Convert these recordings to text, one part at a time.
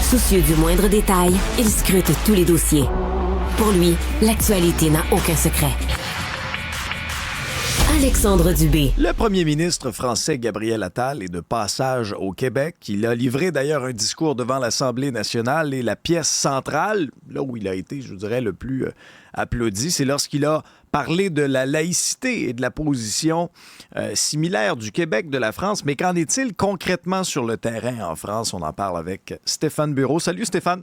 Soucieux du moindre détail, il scrute tous les dossiers. Pour lui, l'actualité n'a aucun secret. Alexandre Dubé. Le premier ministre français Gabriel Attal est de passage au Québec. Il a livré d'ailleurs un discours devant l'Assemblée nationale et la pièce centrale, là où il a été, je dirais, le plus applaudi, c'est lorsqu'il a parlé de la laïcité et de la position similaire du Québec, de la France. Mais qu'en est-il concrètement sur le terrain en France? On en parle avec Stéphane Bureau. Salut Stéphane.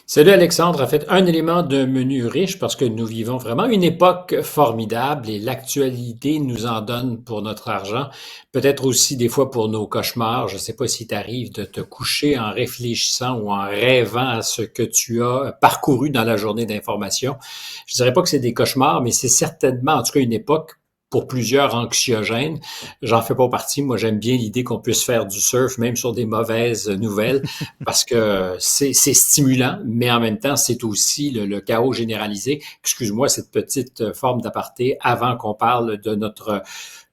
Salut Alexandre, en fait, un élément d'un menu riche parce que nous vivons vraiment une époque formidable et l'actualité nous en donne pour notre argent, peut-être aussi des fois pour nos cauchemars. Je ne sais pas si t'arrive de te coucher en réfléchissant ou en rêvant à ce que tu as parcouru dans la journée d'information. Je dirais pas que c'est des cauchemars, mais c'est certainement en tout cas une époque pour plusieurs anxiogènes. J'en fais pas partie. Moi, j'aime bien l'idée qu'on puisse faire du surf, même sur des mauvaises nouvelles, parce que c'est stimulant, mais en même temps, c'est aussi le chaos généralisé. Excuse-moi cette petite forme d'aparté avant qu'on parle de notre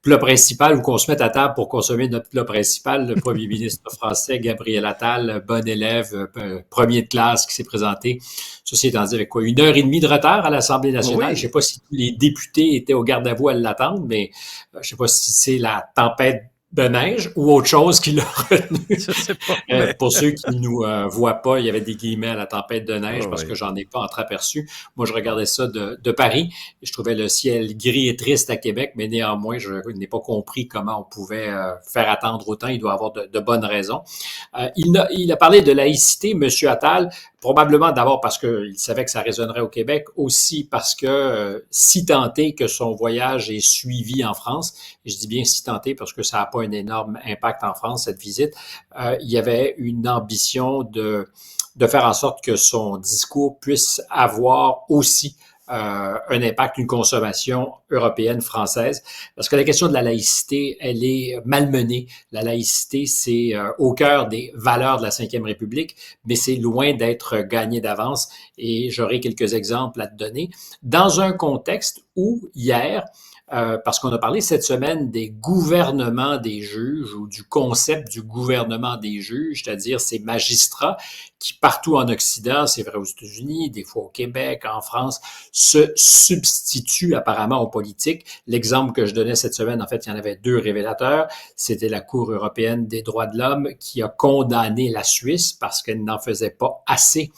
plat principal ou qu'on se mette à table pour consommer notre plat principal. Le premier ministre français, Gabriel Attal, bon élève, premier de classe qui s'est présenté. Ceci étant dit, avec quoi? 1 heure et demie de retard à l'Assemblée nationale. Oui. Je ne sais pas si tous les députés étaient au garde-à-vous à l'attendre, mais je ne sais pas si c'est la tempête de neige ou autre chose qui l'a retenu. Je sais pas, mais... pour ceux qui ne nous voient pas, il y avait des guillemets à la tempête de neige parce que j'en ai pas entreaperçu. Moi, je regardais ça de Paris et je trouvais le ciel gris et triste à Québec, mais néanmoins, je n'ai pas compris comment on pouvait faire attendre autant. Il doit avoir de bonnes raisons. Il a parlé de laïcité, M. Attal, probablement d'abord parce qu'il savait que ça résonnerait au Québec, aussi parce que si tant est que son voyage est suivi en France, et je dis bien si tant est parce que ça n'a pas un énorme impact en France, cette visite, il y avait une ambition de faire en sorte que son discours puisse avoir aussi un impact, une consommation européenne, française. Parce que la question de la laïcité, elle est malmenée. La laïcité, c'est au cœur des valeurs de la Ve République, mais c'est loin d'être gagné d'avance. Et j'aurai quelques exemples à te donner. Dans un contexte où, hier, parce qu'on a parlé cette semaine des gouvernements des juges ou du concept du gouvernement des juges, c'est-à-dire ces magistrats qui partout en Occident, c'est vrai aux États-Unis, des fois au Québec, en France, se substituent apparemment aux politiques. L'exemple que je donnais cette semaine, en fait, il y en avait 2 révélateurs. C'était la Cour européenne des droits de l'homme qui a condamné la Suisse parce qu'elle n'en faisait pas assez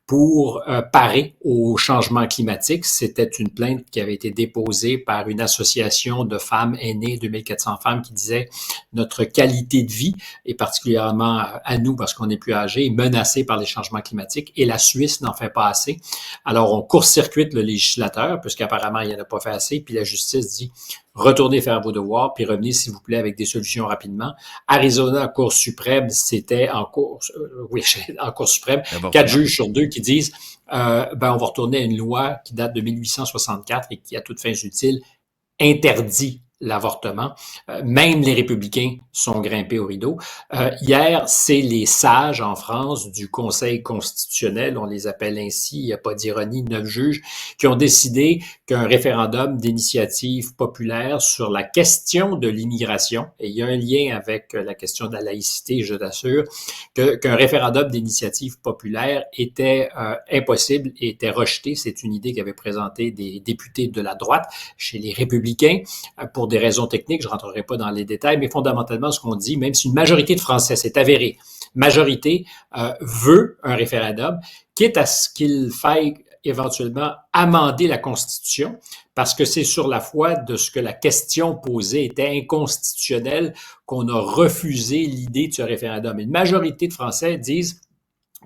pour parer au changement climatique. C'était une plainte qui avait été déposée par une association de femmes aînées, 2400 femmes, qui disait notre qualité de vie, et particulièrement à nous, parce qu'on est plus âgés, est menacée par les changements climatiques, et la Suisse n'en fait pas assez. Alors, on court-circuite le législateur, puisqu'apparemment, il n'en a pas fait assez, puis la justice dit retournez faire vos devoirs, puis revenez, s'il vous plaît, avec des solutions rapidement. Arizona, Cour suprême, c'était en Cour suprême, 4 juges sur 2 qui disent on va retourner à une loi qui date de 1864 et qui, à toutes fins utiles, interdit l'avortement. Même les républicains sont grimpés au rideau. Hier, c'est les sages en France du Conseil constitutionnel, on les appelle ainsi, il n'y a pas d'ironie, 9 juges, qui ont décidé qu'un référendum d'initiative populaire sur la question de l'immigration, et il y a un lien avec la question de la laïcité, je t'assure, qu'un référendum d'initiative populaire était impossible et était rejeté. C'est une idée qu'avaient présentée des députés de la droite chez les républicains pour des raisons techniques, je ne rentrerai pas dans les détails, mais fondamentalement, ce qu'on dit, même si une majorité de Français, c'est avéré, majorité veut un référendum, quitte à ce qu'il faille éventuellement amender la Constitution, parce que c'est sur la foi de ce que la question posée était inconstitutionnelle qu'on a refusé l'idée de ce référendum. Une majorité de Français disent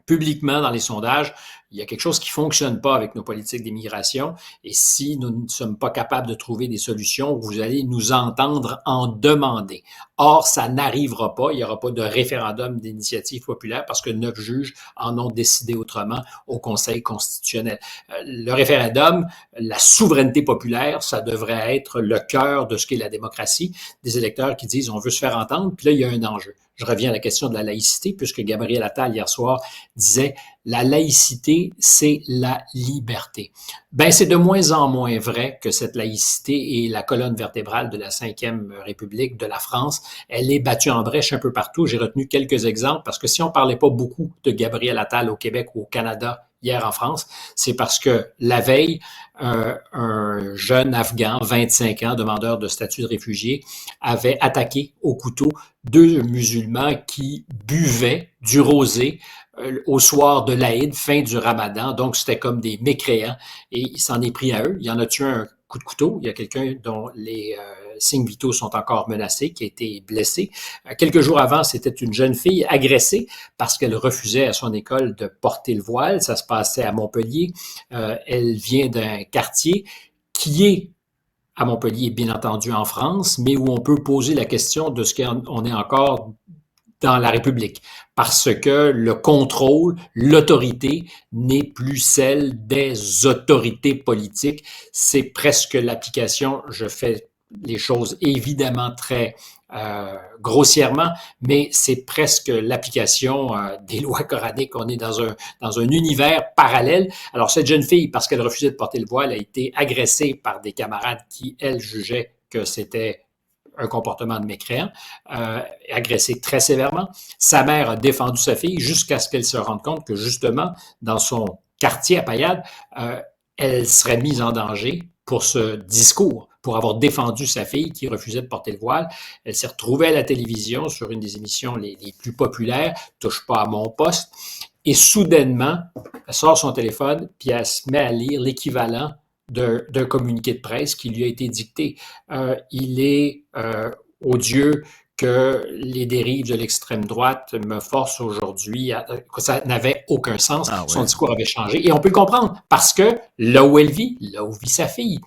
publiquement dans les sondages, il y a quelque chose qui fonctionne pas avec nos politiques d'immigration et si nous ne sommes pas capables de trouver des solutions, vous allez nous entendre en demander. Or, ça n'arrivera pas. Il n'y aura pas de référendum d'initiative populaire parce que 9 juges en ont décidé autrement au Conseil constitutionnel. Le référendum, la souveraineté populaire, ça devrait être le cœur de ce qu'est la démocratie. Des électeurs qui disent on veut se faire entendre, puis là, il y a un enjeu. Je reviens à la question de la laïcité, puisque Gabriel Attal, hier soir, disait la laïcité, c'est la liberté. Ben, c'est de moins en moins vrai que cette laïcité est la colonne vertébrale de la Cinquième République de la France. Elle est battue en brèche un peu partout. J'ai retenu quelques exemples parce que si on parlait pas beaucoup de Gabriel Attal au Québec ou au Canada hier en France, c'est parce que la veille, un jeune Afghan, 25 ans, demandeur de statut de réfugié, avait attaqué au couteau 2 musulmans qui buvaient du rosé au soir de l'Aïd, fin du Ramadan. Donc, c'était comme des mécréants et il s'en est pris à eux. Il y en a tué un coup de couteau. Il y a quelqu'un dont les signes vitaux sont encore menacés, qui a été blessé. Quelques jours avant, c'était une jeune fille agressée parce qu'elle refusait à son école de porter le voile. Ça se passait à Montpellier. Elle vient d'un quartier qui est à Montpellier, bien entendu, en France, mais où on peut poser la question de ce qu'on est encore dans la République, parce que le contrôle, l'autorité n'est plus celle des autorités politiques, c'est presque l'application, je fais les choses évidemment très grossièrement, mais c'est presque l'application des lois coraniques. On est dans un univers parallèle. Alors cette jeune fille, parce qu'elle refusait de porter le voile, a été agressée par des camarades qui, elles, jugeaient que c'était un comportement de mécréant, agressé très sévèrement. Sa mère a défendu sa fille jusqu'à ce qu'elle se rende compte que justement, dans son quartier à Payade, elle serait mise en danger pour ce discours, pour avoir défendu sa fille qui refusait de porter le voile. Elle s'est retrouvée à la télévision sur une des émissions les plus populaires, Touche pas à mon poste, et soudainement, elle sort son téléphone, puis elle se met à lire l'équivalent d'un communiqué de presse qui lui a été dicté. Il est odieux que les dérives de l'extrême droite me forcent aujourd'hui que ça n'avait aucun sens. Ah ouais. Son discours avait changé. Et on peut le comprendre parce que là où elle vit, là où vit sa fille,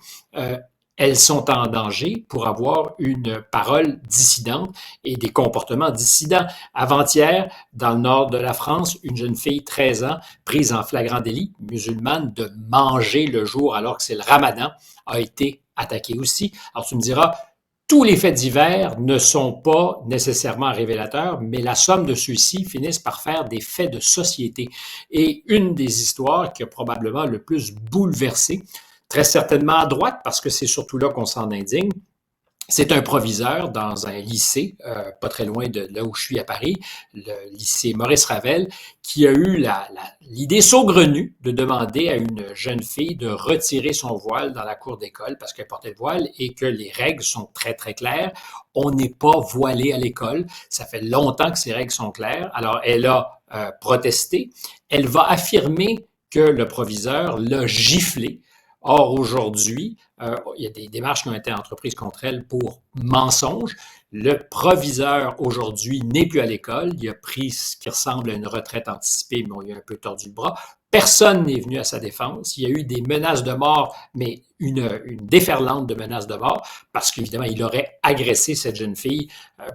elles sont en danger pour avoir une parole dissidente et des comportements dissidents. Avant-hier, dans le nord de la France, une jeune fille, 13 ans, prise en flagrant délit, musulmane, de manger le jour alors que c'est le Ramadan, a été attaquée aussi. Alors tu me diras, tous les faits divers ne sont pas nécessairement révélateurs, mais la somme de ceux-ci finissent par faire des faits de société. Et une des histoires qui a probablement le plus bouleversé, très certainement à droite, parce que c'est surtout là qu'on s'en indigne. C'est un proviseur dans un lycée, pas très loin de là où je suis à Paris, le lycée Maurice Ravel, qui a eu l'idée saugrenue de demander à une jeune fille de retirer son voile dans la cour d'école parce qu'elle portait le voile et que les règles sont très, très claires. On n'est pas voilé à l'école. Ça fait longtemps que ces règles sont claires. Alors, elle a protesté. Elle va affirmer que le proviseur l'a giflé. Or, aujourd'hui, il y a des démarches qui ont été entreprises contre elle pour mensonge. Le proviseur, aujourd'hui, n'est plus à l'école. Il a pris ce qui ressemble à une retraite anticipée, mais on lui a un peu tordu le bras. Personne n'est venu à sa défense. Il y a eu des menaces de mort, mais une déferlante de menaces de mort, parce qu'évidemment, il aurait agressé cette jeune fille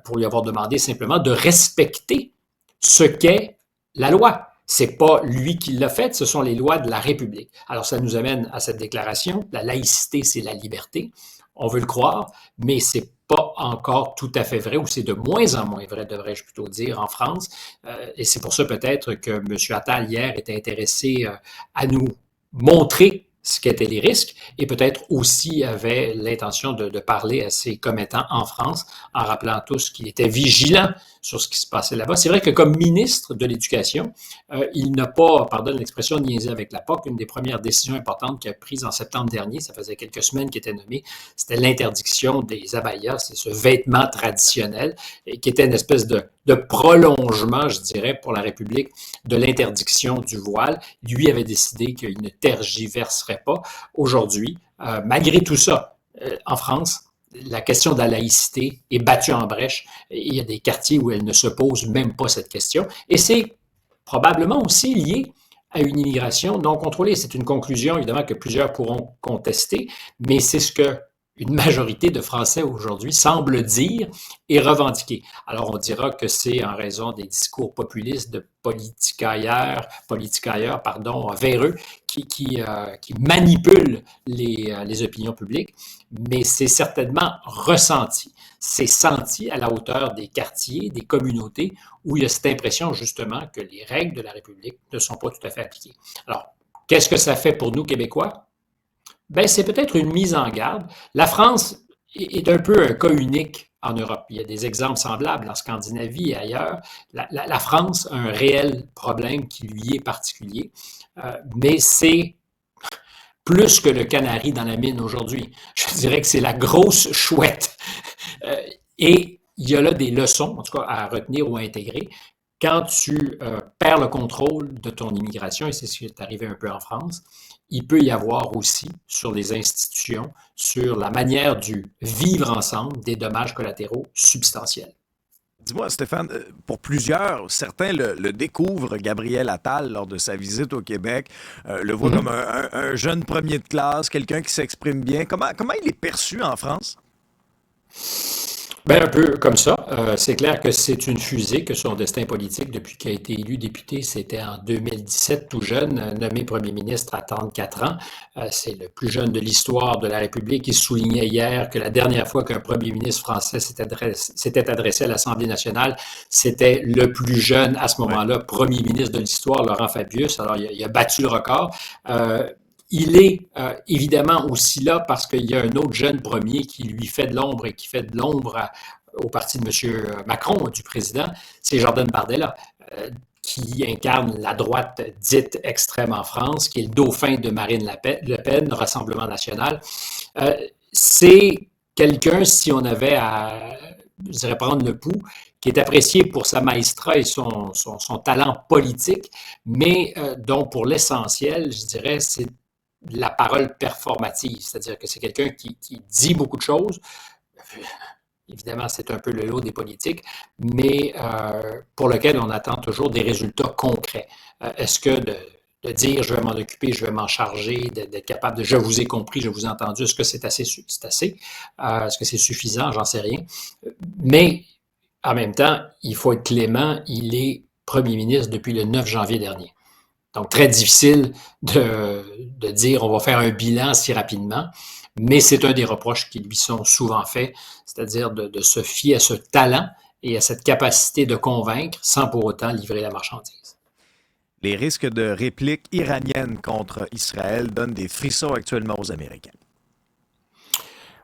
pour lui avoir demandé simplement de respecter ce qu'est la loi. C'est pas lui qui l'a fait, ce sont les lois de la République. Alors, ça nous amène à cette déclaration. La laïcité, c'est la liberté. On veut le croire, mais c'est pas encore tout à fait vrai, ou c'est de moins en moins vrai, devrais-je plutôt dire, en France. Et c'est pour ça peut-être que M. Attal, hier, était intéressé à nous montrer ce qu'étaient les risques, et peut-être aussi avait l'intention de parler à ses commettants en France, en rappelant tous qu'il était vigilant sur ce qui se passait là-bas. C'est vrai que comme ministre de l'Éducation, il n'a pas, pardonne l'expression, niaisé avec la POC. Une des premières décisions importantes qu'il a prises en septembre dernier, ça faisait quelques semaines qu'il était nommé, c'était l'interdiction des abayas, c'est ce vêtement traditionnel, qui était une espèce de prolongement, je dirais, pour la République, de l'interdiction du voile. Lui avait décidé qu'il ne tergiverserait pas. Aujourd'hui, malgré tout ça, en France, la question de la laïcité est battue en brèche. Il y a des quartiers où elle ne se pose même pas cette question. Et c'est probablement aussi lié à une immigration non contrôlée. C'est une conclusion, évidemment, que plusieurs pourront contester, mais c'est ce que une majorité de Français aujourd'hui semblent dire et revendiquer. Alors, on dira que c'est en raison des discours populistes de politicailleurs, véreux, qui manipulent les opinions publiques, mais c'est certainement ressenti. C'est senti à la hauteur des quartiers, des communautés, où il y a cette impression justement que les règles de la République ne sont pas tout à fait appliquées. Alors, qu'est-ce que ça fait pour nous, Québécois? Ben, c'est peut-être une mise en garde. La France est un peu un cas unique en Europe. Il y a des exemples semblables en Scandinavie et ailleurs. La France a un réel problème qui lui est particulier, mais c'est plus que le canari dans la mine aujourd'hui. Je dirais que c'est la grosse chouette. Et il y a là des leçons, en tout cas, à retenir ou à intégrer. Quand tu perds le contrôle de ton immigration, et c'est ce qui est arrivé un peu en France, il peut y avoir aussi sur les institutions, sur la manière du vivre ensemble, des dommages collatéraux substantiels. Dis-moi, Stéphane, pour plusieurs, certains le découvrent, Gabriel Attal, lors de sa visite au Québec, le voit comme un jeune premier de classe, quelqu'un qui s'exprime bien. Comment il est perçu en France? Ben, un peu comme ça. C'est clair que c'est une fusée, que son destin politique, depuis qu'il a été élu député, c'était en 2017, tout jeune, nommé premier ministre à 34 ans. C'est le plus jeune de l'histoire de la République. Il soulignait hier que la dernière fois qu'un premier ministre français s'était adressé à l'Assemblée nationale, c'était le plus jeune à ce moment-là, premier ministre de l'histoire, Laurent Fabius. Alors, il a battu le record. Il est évidemment aussi là parce qu'il y a un autre jeune premier qui lui fait de l'ombre et qui fait de l'ombre au parti de M. Macron, du président, c'est Jordan Bardella, qui incarne la droite dite extrême en France, qui est le dauphin de Marine Le Pen, Rassemblement national. C'est quelqu'un, si on avait à, je dirais, prendre le pouls, qui est apprécié pour sa maestra et son talent politique, mais dont pour l'essentiel, je dirais, c'est la parole performative, c'est-à-dire que c'est quelqu'un qui dit beaucoup de choses. Évidemment, c'est un peu le lot des politiques, mais pour lequel on attend toujours des résultats concrets. Est-ce que de dire je vais m'en occuper, je vais m'en charger, d'être capable de je vous ai compris, je vous ai entendu, est-ce que c'est assez? C'est assez? Est-ce que c'est suffisant? J'en sais rien. Mais en même temps, il faut être clément, il est premier ministre depuis le 9 janvier dernier. Donc, très difficile de dire on va faire un bilan si rapidement, mais c'est un des reproches qui lui sont souvent faits, c'est-à-dire de se fier à ce talent et à cette capacité de convaincre sans pour autant livrer la marchandise. Les risques de répliques iraniennes contre Israël donnent des frissons actuellement aux Américains.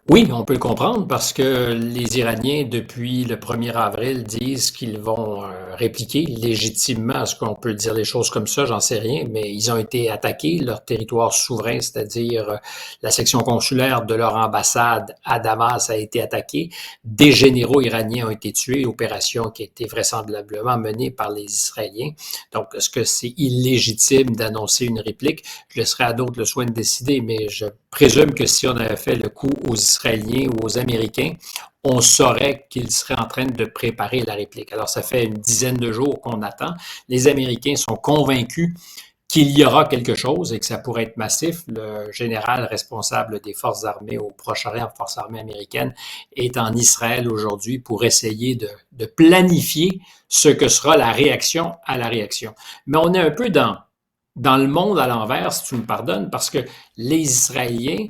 Oui, on peut le comprendre parce que les Iraniens, depuis le 1er avril, disent qu'ils vont répliquer légitimement. Est-ce qu'on peut dire les choses comme ça? J'en sais rien, mais ils ont été attaqués, leur territoire souverain, c'est-à-dire la section consulaire de leur ambassade à Damas a été attaquée. Des généraux iraniens ont été tués, opération qui a été vraisemblablement menée par les Israéliens. Donc, est-ce que c'est illégitime d'annoncer une réplique? Je laisserai à d'autres le soin de décider, mais je présume que si on avait fait le coup aux Israéliens ou aux Américains, on saurait qu'ils seraient en train de préparer la réplique. Alors, ça fait une dizaine de jours qu'on attend. Les Américains sont convaincus qu'il y aura quelque chose et que ça pourrait être massif. Le général responsable des forces armées au Proche-Orient, forces armées américaines, est en Israël aujourd'hui pour essayer de planifier ce que sera la réaction à la réaction. Mais on est un peu dans le monde à l'envers, si tu me pardonnes, parce que les Israéliens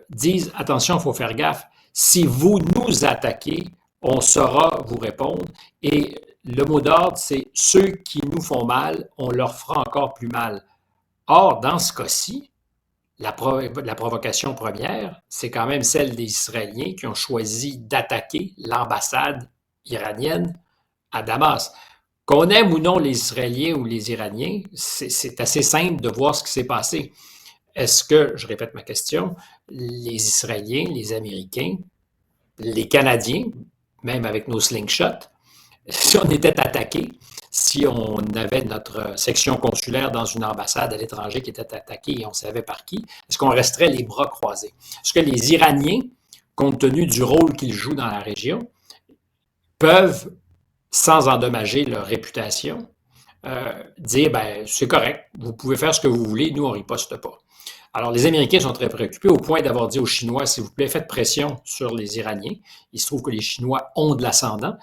disent « Attention, il faut faire gaffe. Si vous nous attaquez, on saura vous répondre. » Et le mot d'ordre, c'est « Ceux qui nous font mal, on leur fera encore plus mal. » Or, dans ce cas-ci, la provocation première, c'est quand même celle des Israéliens qui ont choisi d'attaquer l'ambassade iranienne à Damas. Qu'on aime ou non les Israéliens ou les Iraniens, c'est assez simple de voir ce qui s'est passé. Est-ce que, je répète ma question, les Israéliens, les Américains, les Canadiens, même avec nos slingshots, si on était attaqué, si on avait notre section consulaire dans une ambassade à l'étranger qui était attaquée et on savait par qui, est-ce qu'on resterait les bras croisés? Est-ce que les Iraniens, compte tenu du rôle qu'ils jouent dans la région, peuvent, sans endommager leur réputation, dire ben c'est correct, vous pouvez faire ce que vous voulez, nous on riposte pas. Alors, les Américains sont très préoccupés au point d'avoir dit aux Chinois, s'il vous plaît, faites pression sur les Iraniens. Il se trouve que les Chinois ont de l'ascendant.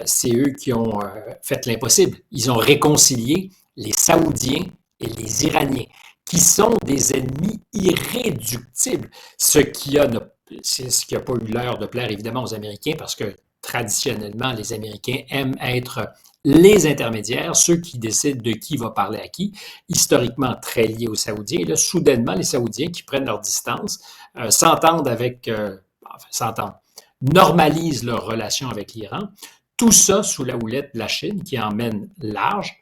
C'est eux qui ont fait l'impossible. Ils ont réconcilié les Saoudiens et les Iraniens, qui sont des ennemis irréductibles, ce qui a pas eu l'heure de plaire évidemment aux Américains, parce que traditionnellement, les Américains aiment être les intermédiaires, ceux qui décident de qui va parler à qui, historiquement très liés aux Saoudiens. Et là, soudainement, les Saoudiens qui prennent leur distance, s'entendent normalisent leur relation avec l'Iran. Tout ça sous la houlette de la Chine qui emmène large.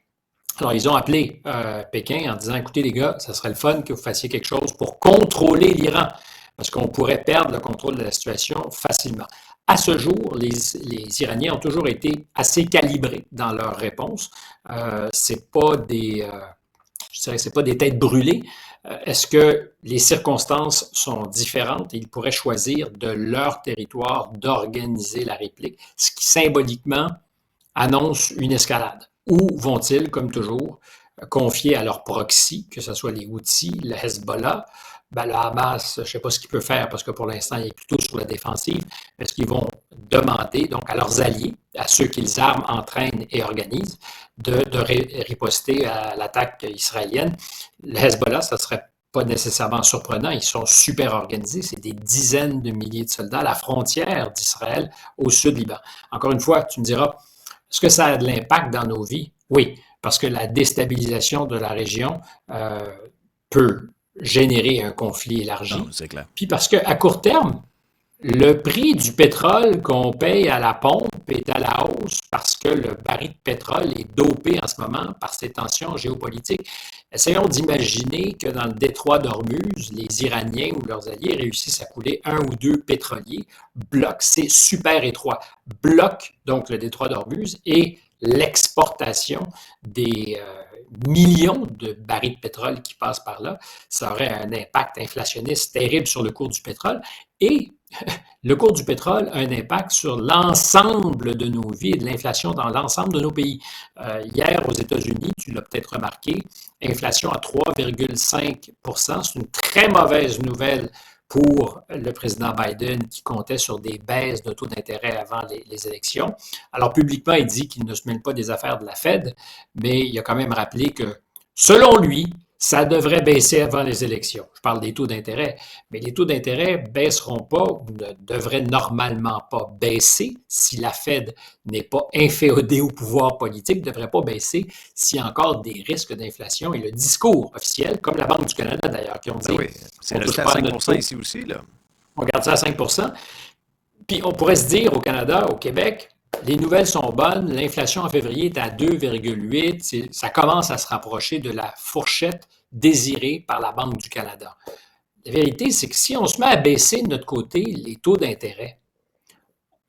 Alors, ils ont appelé Pékin en disant, écoutez les gars, ça serait le fun que vous fassiez quelque chose pour contrôler l'Iran, parce qu'on pourrait perdre le contrôle de la situation facilement. À ce jour, les Iraniens ont toujours été assez calibrés dans leur réponse. C'est pas des têtes brûlées. Est-ce que les circonstances sont différentes et ils pourraient choisir de leur territoire d'organiser la réplique, ce qui symboliquement annonce une escalade? Ou vont-ils, comme toujours, confier à leur proxy, que ce soit les Houthis, le Hezbollah, le Hamas, je ne sais pas ce qu'il peut faire parce que pour l'instant, il est plutôt sur la défensive, mais ce qu'ils vont demander donc à leurs alliés, à ceux qu'ils arment, entraînent et organisent, de riposter à l'attaque israélienne. Le Hezbollah, ça ne serait pas nécessairement surprenant, ils sont super organisés, c'est des dizaines de milliers de soldats à la frontière d'Israël au sud Liban. Encore une fois, tu me diras, est-ce que ça a de l'impact dans nos vies? Oui, parce que la déstabilisation de la région peut générer un conflit élargi. Non, c'est clair. Puis parce qu'à court terme, le prix du pétrole qu'on paye à la pompe est à la hausse parce que le baril de pétrole est dopé en ce moment par ces tensions géopolitiques. Essayons d'imaginer que dans le détroit d'Ormuz, les Iraniens ou leurs alliés réussissent à couler un ou deux pétroliers, bloquent, c'est super étroit, bloquent donc le détroit d'Ormuz et l'exportation des millions de barils de pétrole qui passent par là. Ça aurait un impact inflationniste terrible sur le cours du pétrole et le cours du pétrole a un impact sur l'ensemble de nos vies et de l'inflation dans l'ensemble de nos pays. Hier, aux États-Unis, tu l'as peut-être remarqué, inflation à 3,5 %. C'est une très mauvaise nouvelle pour le président Biden qui comptait sur des baisses de taux d'intérêt avant les élections. Alors, publiquement, il dit qu'il ne se mêle pas des affaires de la Fed, mais il a quand même rappelé que, selon lui, ça devrait baisser avant les élections. Je parle des taux d'intérêt, mais les taux d'intérêt ne baisseront pas ou ne devraient normalement pas baisser si la Fed n'est pas inféodée au pouvoir politique, ne devrait pas baisser s'il y a encore des risques d'inflation. Et le discours officiel, comme la Banque du Canada d'ailleurs, qui ont dit... Oui, c'est resté à 5 % ici aussi, là. On garde ça à 5 %. Puis on pourrait se dire au Canada, au Québec, les nouvelles sont bonnes, l'inflation en février est à 2,8, ça commence à se rapprocher de la fourchette désirée par la Banque du Canada. La vérité, c'est que si on se met à baisser de notre côté les taux d'intérêt,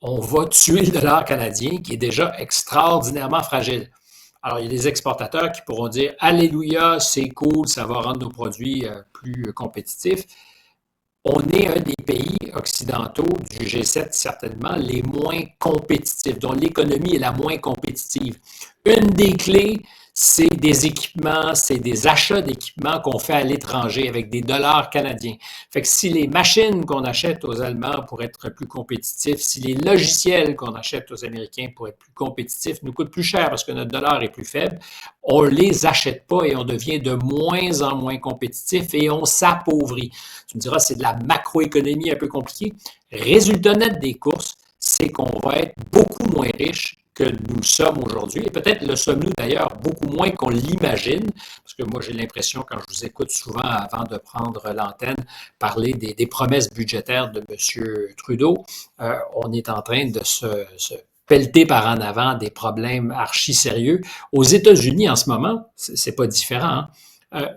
on va tuer le dollar canadien qui est déjà extraordinairement fragile. Alors, il y a des exportateurs qui pourront dire « Alléluia, c'est cool, ça va rendre nos produits plus compétitifs ». On est un des pays occidentaux du G7, certainement, les moins compétitifs, dont l'économie est la moins compétitive. Une des clés, c'est des équipements, c'est des achats d'équipements qu'on fait à l'étranger avec des dollars canadiens. Fait que si les machines qu'on achète aux Allemands pour être plus compétitifs, si les logiciels qu'on achète aux Américains pour être plus compétitifs nous coûtent plus cher parce que notre dollar est plus faible, on les achète pas et on devient de moins en moins compétitif et on s'appauvrit. Tu me diras, c'est de la macroéconomie un peu compliquée. Résultat net des courses, c'est qu'on va être beaucoup moins riche que nous sommes aujourd'hui. Et peut-être le sommes-nous d'ailleurs beaucoup moins qu'on l'imagine, parce que moi j'ai l'impression, quand je vous écoute souvent avant de prendre l'antenne, parler des promesses budgétaires de M. Trudeau, on est en train de se pelleter par en avant des problèmes archi sérieux. Aux États-Unis en ce moment, c'est pas différent. Hein?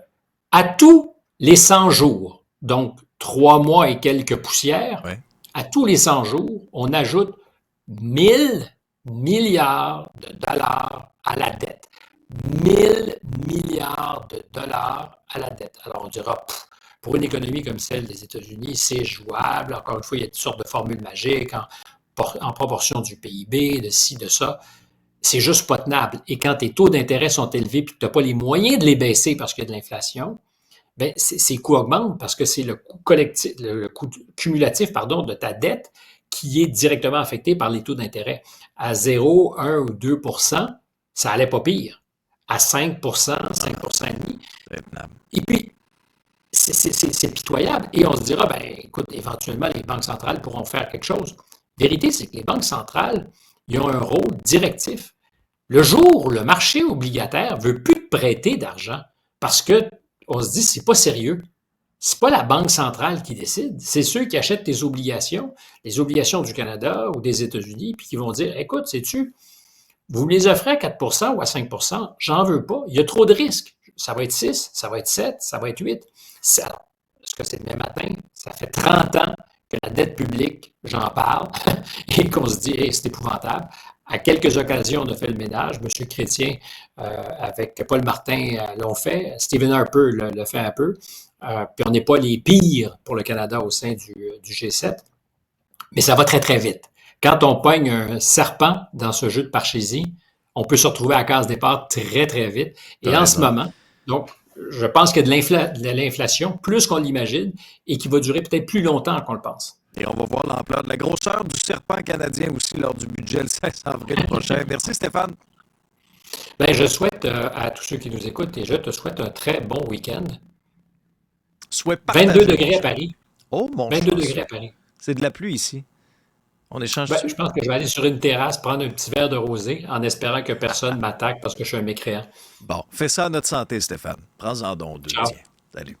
À tous les 100 jours, donc 3 mois et quelques poussières, ouais. À tous les 100 jours, on ajoute 1000 milliards de dollars à la dette. 1000 milliards de dollars à la dette. Alors on dira, pour une économie comme celle des États-Unis, c'est jouable. Encore une fois, il y a toutes sortes de formules magiques en proportion du PIB, de ci, de ça. C'est juste pas tenable. Et quand tes taux d'intérêt sont élevés et que tu n'as pas les moyens de les baisser parce qu'il y a de l'inflation, ben, ses coûts augmentent parce que c'est le coût collectif, le coût cumulatif, pardon, de ta dette qui est directement affecté par les taux d'intérêt. À 0, 1 ou 2 ça allait pas pire. À 5 5 et demi. Très tenable. Et puis, c'est pitoyable. Et on se dira, ben, écoute, éventuellement, les banques centrales pourront faire quelque chose. La vérité, c'est que les banques centrales, ils ont un rôle directif. Le jour où le marché obligataire veut plus te prêter d'argent parce que on se dit c'est pas sérieux. C'est pas la Banque centrale qui décide, c'est ceux qui achètent tes obligations, les obligations du Canada ou des États-Unis, puis qui vont dire écoute, sais-tu, vous me les offrez à 4 ou à 5 j'en veux pas, il y a trop de risques. Ça va être 6, ça va être 7, ça va être 8. Ça, est-ce que c'est demain matin? Ça fait 30 ans que la dette publique, j'en parle, et qu'on se dit, hey, c'est épouvantable. À quelques occasions, on a fait le ménage. M. Chrétien, avec Paul Martin, l'ont fait. Stephen Harper le fait un peu. Puis on n'est pas les pires pour le Canada au sein du G7. Mais ça va très, très vite. Quand on pogne un serpent dans ce jeu de parchésie, on peut se retrouver à la case départ très, très vite. Et en ce moment, donc, je pense qu'il y a de l'inflation, plus qu'on l'imagine, et qui va durer peut-être plus longtemps qu'on le pense. Et on va voir l'ampleur de la grosseur du serpent canadien aussi lors du budget le 16 avril prochain. Merci Stéphane. Ben, je souhaite à tous ceux qui nous écoutent, et je te souhaite un très bon week-end. Souhait partagé. 22 degrés à Paris. Oh mon 22 chance. degrés à Paris. C'est de la pluie ici. On échange Ben, dessus? je pense que je vais aller sur une terrasse prendre un petit verre de rosé en espérant que personne m'attaque parce que je suis un mécréant. Bon, fais ça à notre santé, Stéphane. Prends-en donc deux, Ciao. tiens. Salut.